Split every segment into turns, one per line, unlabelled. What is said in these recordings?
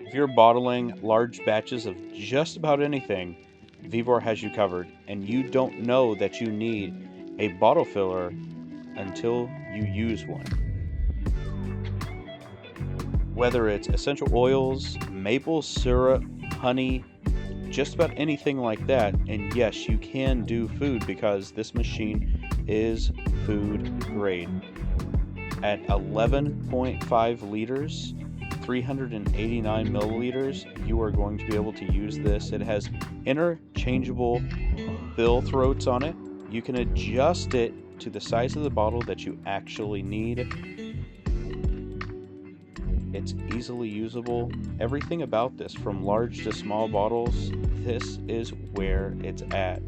If you're bottling large batches of just about anything, Vevor has you covered, and you don't know that you need a bottle filler until you use one. Whether it's essential oils, maple syrup, honey, just about anything like that, and yes, you can do food because this machine is food grade. At 11.5 liters, 389 milliliters, you are going to be able to use this. It has interchangeable fill throats on it. You can adjust it to the size of the bottle that you actually need. It's easily usable. Everything about this, from large to small bottles, this is where it's at.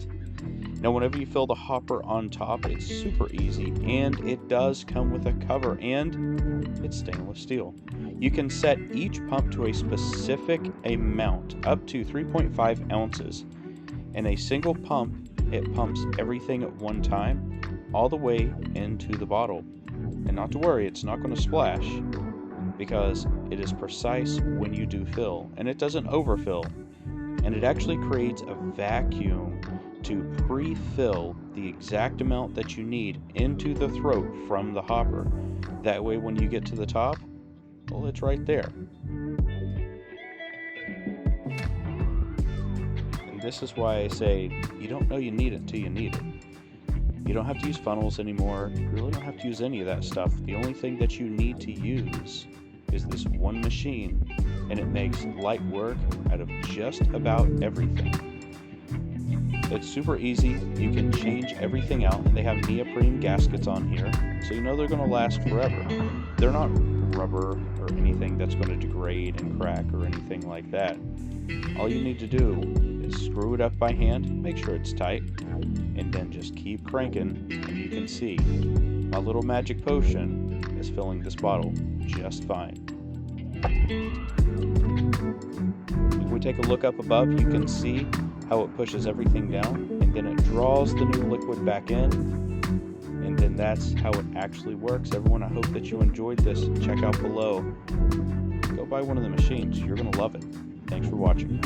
Now, whenever you fill the hopper on top, it's super easy, and it does come with a cover, and it's stainless steel. You can set each pump to a specific amount, up to 3.5 ounces. In a single pump, it pumps everything at one time, all the way into the bottle. And not to worry, it's not going to splash, because it is precise when you do fill, and it doesn't overfill. And it actually creates a vacuum to pre-fill the exact amount that you need into the throat from the hopper. That way when you get to the top, well, it's right there. And this is why I say you don't know you need it until you need it. You don't have to use funnels anymore. You really don't have to use any of that stuff. The only thing that you need to use is this one machine, and it makes light work out of just about everything. It's super easy. You can change everything out, and they have neoprene gaskets on here, so you know they're going to last forever. They're not rubber or anything that's going to degrade and crack or anything like that. All you need to do is screw it up by hand, make sure it's tight, and then just keep cranking, and you can see my little magic potion is filling this bottle just fine. If we take a look up above, you can see how it pushes everything down, and then it draws the new liquid back in, and then that's how it actually works. Everyone, I hope that you enjoyed this. Check out below. Go buy one of the machines. You're going to love it. Thanks for watching.